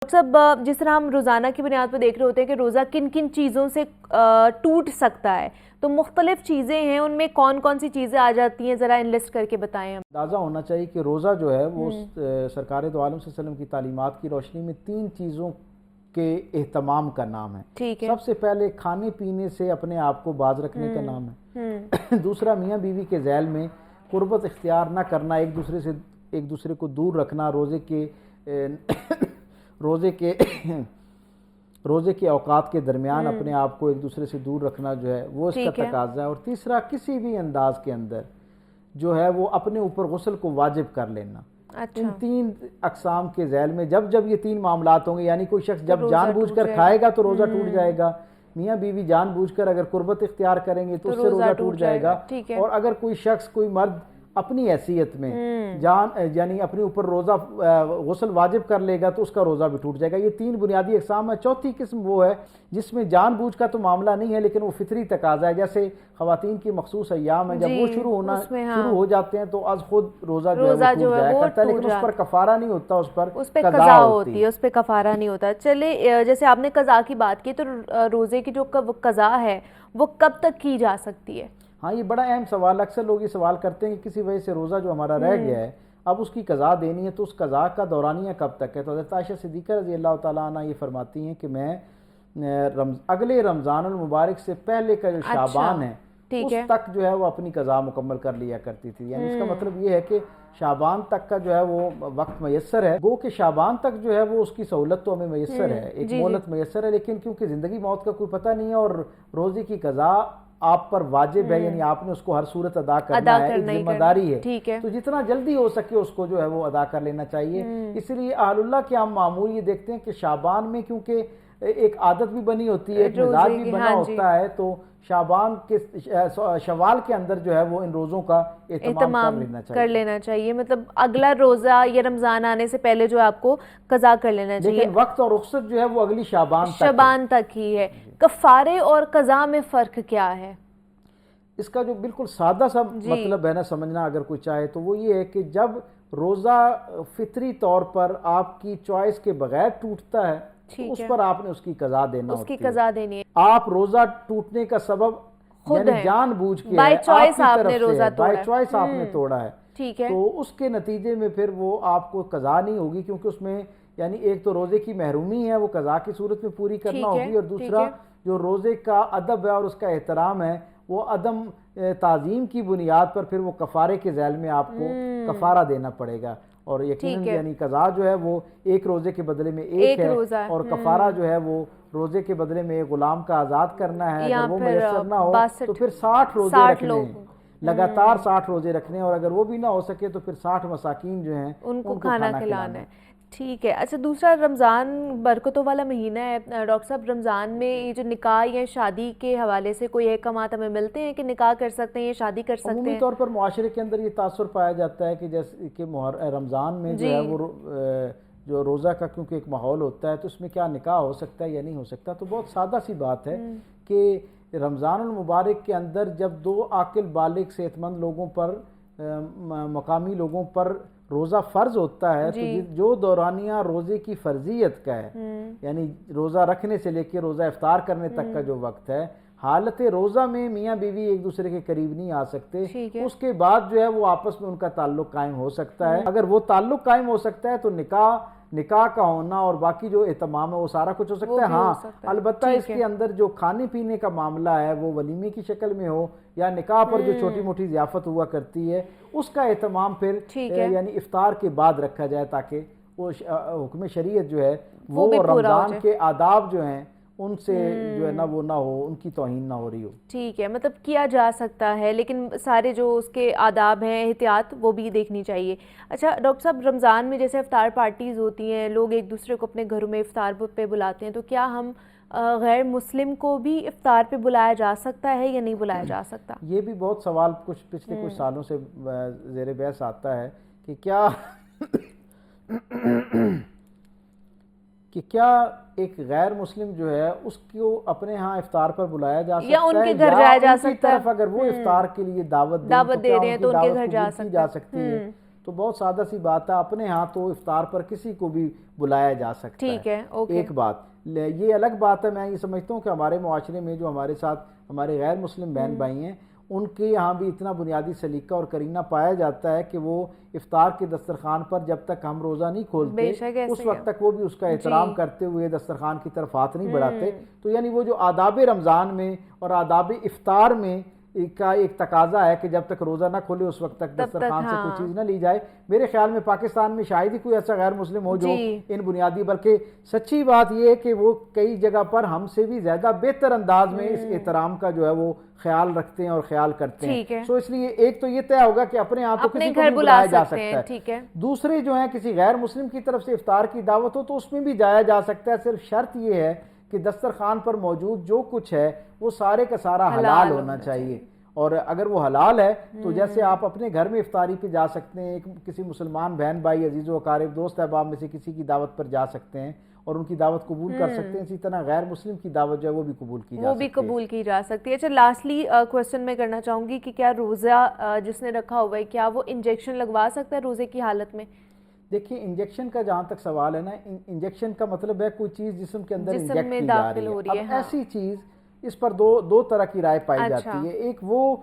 सब जिस तरह हम रोज़ाना की बुनियाद पर देख रहे होते हैं कि रोज़ा किन किन चीज़ों से टूट सकता है, तो मुख्तलिफ चीज़ें हैं, उनमें कौन कौन सी चीज़ें आ जाती हैं, ज़रा इनलिस्ट करके बताएं हम। अंदाज़ा होना चाहिए कि रोज़ा जो है वो सरकार दो आलम सल्लल्लाहु अलैहि वसल्लम की तालीमात की रोशनी में 3 चीज़ों के एहतमाम का नाम है। ठीक है। सबसे पहले खाने पीने से अपने आप को बाज रखने का नाम है। दूसरा मियाँ बीवी के झैल में कुर्बत इख्तियार न करना, एक दूसरे को दूर रखना, रोज़े के औकात के दरमियान अपने आप को एक दूसरे से दूर रखना जो है वो इसका तकाज़ा है। और तीसरा, किसी भी अंदाज के अंदर जो है वो अपने ऊपर गुस्ल को वाजिब कर लेना। अच्छा। इन 3 अक़साम के झैल में जब ये 3 मामलात होंगे, यानी कोई शख्स जब जानबूझकर खाएगा तो रोज़ा टूट जाएगा, मियाँ बीवी जानबूझकर अगर कुर्बत इख्तियार करेंगे तो उससे रोज़ा टूट जाएगा, और अगर कोई शख्स, कोई मर्द अपनी हैसियत में यानी अपने ऊपर रोज़ा गुस्ल वाजिब कर लेगा तो उसका रोज़ा भी टूट जाएगा। ये 3 बुनियादी अक़साम है। चौथी किस्म वो है जिसमें जानबूझ का तो मामला नहीं है, लेकिन वो फितरी तकाज़ा है। जैसे ख़वातीन की मखसूस अय्याम है, जब वो शुरू हो जाते हैं तो आज खुद रोज़ा जो है वो टूट जाया करता है, लेकिन उस पर कफ़ारा नहीं होता, उस पर कज़ा होती है, उस पर कफ़ारा नहीं होता। चले, जैसे आपने कज़ा की बात की, तो रोज़े की जो कज़ा है वो कब तक की जा सकती है? हाँ, ये बड़ा अहम सवाल। अक्सर लोग ये सवाल करते हैं कि किसी वजह से रोज़ा जो हमारा रह गया है अब उसकी कज़ा देनी है, तो उस कज़ा का दौरानिया कब तक है? तो हज़रत आयशा सिद्दीक़ा रज़ी अल्लाह तआला अन्हा ये फरमाती हैं कि मैं अगले रमज़ानुल मुबारक से पहले का जो शाबान है उस तक जो है वो अपनी कज़ा मुकम्मल कर लिया करती थी। यानी इसका मतलब ये है कि शाबान तक का जो है वो वक्त मैसर है। गो कि शाबान तक जो है वो उसकी सहूलत तो हमें मैसर है, एक मोहलत मैसर है, लेकिन क्योंकि ज़िंदगी मौत का कोई पता नहीं है और रोज़े की कज़ा आप पर वाजिब है, यानी आपने उसको हर सूरत अदा करना है, एक जिम्मेदारी है, तो जितना जल्दी हो सके उसको जो है वो अदा कर लेना चाहिए। इसलिए अहलुल्लाह के हम मामूल ये देखते हैं कि शाबान में क्योंकि एक आदत भी बनी होती है, एक मिजाज भी बना होता है, तो शाबान के शवाल के अंदर जो है वो इन रोज़ों का एहतमाम कर लेना चाहिए। मतलब अगला रोज़ा या रमज़ान आने से पहले जो आपको कज़ा कर लेना चाहिए, लेकिन वक्त और रुख्सत जो है वो अगली शाबान तक ही है। कफ़ारे और कज़ा में फ़र्क क्या है? इसका जो बिल्कुल सादा सा मतलब है ना समझना, अगर कोई चाहे तो वो ये है कि जब रोज़ा फितरी तौर पर आपकी चॉइस के बगैर टूटता है तो उस पर आपने उसकी कज़ा देना होती है। कज़ा देनी है। आप रोज़ा टूटने का सबब यानी जानबूझ के बाय चॉइस आपने रोज़ा तोड़ा, बाय चॉइस आपने तोड़ा है, ठीक है, तो उसके नतीजे में फिर वो आपको कज़ा नहीं होगी, क्योंकि उसमें यानी एक तो रोज़े की महरूमी है वो कज़ा की सूरत में पूरी करना होगी, और दूसरा जो रोज़े का अदब है और उसका एहतराम है वो अदम ताज़ीम की बुनियाद पर फिर वो कफ़ारे के झैल में आपको कफ़ारा देना पड़ेगा। और यकीनन यानी कज़ा जो है वो एक रोज़े के बदले में एक है, और कफ़ारा जो है वो रोज़े के बदले में एक गुलाम का आज़ाद करना है। अगर वो मैसर ना हो तो फिर 60 रोज़े रखने, लगातार 60 रोज़े रखने, और अगर वो भी ना हो सके तो फिर 60 मसाकीन जो हैं उनको खाना खिलाना है। ठीक है। अच्छा, दूसरा रमज़ान बरकतों वाला महीना है डॉक्टर साहब, रमज़ान में ये जो निकाह या शादी के हवाले से कोई अहकामात हमें मिलते हैं कि निकाह कर सकते हैं या शादी कर सकते हैं? अमूमी तौर पर मुआशरे के अंदर ये तासुर पाया जाता है कि जैसे कि रमज़ान में जो है वो जो रोज़ा का क्योंकि एक माहौल होता है तो उसमें क्या निकाह हो सकता है या नहीं हो सकता। तो बहुत सादा सी बात है कि रमज़ानुल मुबारक के अंदर जब 2 आकिल बालिग सेहतमंद लोगों पर, मकामी लोगों पर रोज़ा फ़र्ज होता है, तो जो दौरानिया रोज़े की फ़र्जियत का है, यानी रोज़ा रखने से लेकर रोज़ा इफ्तार करने तक का जो वक्त है, हालत रोज़ा में मियाँ बीवी एक दूसरे के करीब नहीं आ सकते। उसके बाद जो है वो आपस में उनका ताल्लुक़ कायम हो सकता है। अगर वो ताल्लुक़ कायम हो सकता है तो निकाह का होना और बाकी जो एहतमाम है वो सारा कुछ हो सकता है। हाँ, अलबत्ता इसके अंदर जो खाने पीने का मामला है वो वलीमे की शक्ल में हो या निकाह पर जो छोटी मोटी ज़ियाफ़त हुआ करती है उसका एहतमाम फिर यानी इफ्तार के बाद रखा जाए, ताकि वो हुक्म शरीयत जो है वो रमज़ान के आदाब जो हैं उनसे जो है ना वो ना हो, उनकी तौहीन ना हो रही हो। ठीक है, मतलब किया जा सकता है, लेकिन सारे जो उसके आदाब हैं, एहतियात, वो भी देखनी चाहिए। अच्छा डॉक्टर साहब, रमज़ान में जैसे इफ्तार पार्टीज़ होती हैं, लोग एक दूसरे को अपने घरों में इफ्तार पे बुलाते हैं, तो क्या हम गैर मुस्लिम को भी इफ्तार पे बुलाया जा सकता है या नहीं बुलाया जा सकता? ये भी बहुत सवाल पिछले कुछ सालों से ज़ेर बहस आता है कि क्या एक गैर मुस्लिम जो है उसको अपने यहाँ इफ्तार पर बुलाया जा सकता है, या उनके घर जाया जा सकता है? अगर वो इफ्तार के लिए दावत दे रहे हैं तो उनके घर जा सकती है। تو بہت سادہ سی بات ہے، اپنے ہاں تو افطار پر کسی کو بھی بلایا جا سکتا ہے. ٹھیک ہے، اوکے. ایک بات یہ الگ بات ہے، میں یہ سمجھتا ہوں کہ ہمارے معاشرے میں جو ہمارے ساتھ ہمارے غیر مسلم بہن بھائی ہیں ان کے یہاں بھی اتنا بنیادی سلیقہ اور کرینہ پایا جاتا ہے کہ وہ افطار کے دسترخوان پر جب تک ہم روزہ نہیں کھولتے اس وقت تک وہ بھی اس کا احترام کرتے ہوئے دسترخوان کی طرف ہاتھ نہیں بڑھاتے. تو یعنی وہ جو آداب رمضان میں اور آداب افطار میں کا ایک تقاضا ہے کہ جب تک روزہ نہ کھولے اس وقت تک دسترخوان سے کوئی چیز نہ لی جائے. میرے خیال میں پاکستان میں شاید ہی کوئی ایسا غیر مسلم ہو جو ان بنیادی، بلکہ سچی بات یہ ہے کہ وہ کئی جگہ پر ہم سے بھی زیادہ بہتر انداز میں اس احترام کا جو ہے وہ خیال رکھتے ہیں اور خیال کرتے ہیں. سو اس لیے ایک تو یہ طے ہوگا کہ اپنے ہاں تو کسی کو بھی بلایا جا سکتا ہے. دوسرے جو ہیں کسی غیر مسلم کی طرف سے افطار کی دعوت ہو تو اس میں بھی جایا جا سکتا ہے. صرف شرط یہ ہے کہ دسترخوان پر موجود جو کچھ ہے وہ سارے کا سارا حلال ہونا چاہیے. اور اگر وہ حلال ہے تو جیسے آپ اپنے گھر میں افطاری پہ جا سکتے ہیں، کسی مسلمان بہن بھائی عزیز و اقارب دوست احباب میں سے کسی کی دعوت پر جا سکتے ہیں اور ان کی دعوت قبول کر سکتے ہیں، اسی طرح غیر مسلم کی دعوت جو ہے وہ بھی قبول کی جا سکتی ہے. اچھا، لاسٹلی کوسچن میں کرنا چاہوں گی کہ کیا روزہ جس نے رکھا ہوا ہے کیا وہ انجیکشن لگوا سکتا ہے روزے کی حالت میں؟ دیکھیے انجیکشن کا جہاں تک سوال ہے نا، انجیکشن کا مطلب ہے کوئی چیز جسم کے اندر انجیکٹ کی جا رہی ہے. اب ایسی چیز اس پر دو طرح کی رائے پائی جاتی ہے. ایک وہ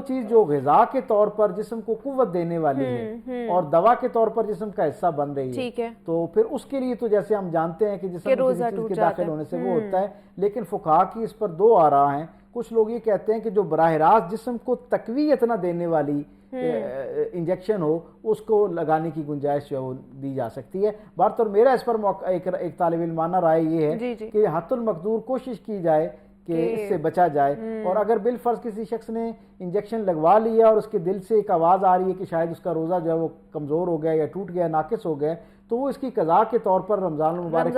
چیز جو غذا کے طور پر جسم کو قوت دینے والی ہے اور دوا کے طور پر جسم کا حصہ بن رہی ہے، تو پھر اس کے لیے تو جیسے ہم جانتے ہیں کہ جسم میں کسی چیز کے داخل ہونے سے وہ ہوتا ہے. لیکن فقہا کی اس پر دو آراء ہیں. کچھ لوگ یہ کہتے ہیں کہ جو براہ راست جسم کو تقویت نہ دینے والی انجیکشن ہو اس کو لگانے کی گنجائش جو ہے وہ دی جا سکتی ہے. بات اور میرا اس پر ایک طالب علمانہ رائے یہ ہے کہ حد المقدور کوشش کی جائے کہ اس سے بچا جائے. اور اگر بالفرض کسی شخص نے انجیکشن لگوا لیا اور اس کے دل سے ایک آواز آ رہی ہے کہ شاید اس کا روزہ جو ہے وہ کمزور ہو گیا یا ٹوٹ گیا، ناقص ہو گیا، تو وہ اس کی قضا کے طور پر رمضان المبارک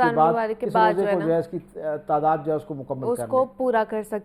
کے بعد اس روزے کو جو ہے اس کی تعداد جو ہے اس کو مکمل پورا کر سکتے ہیں.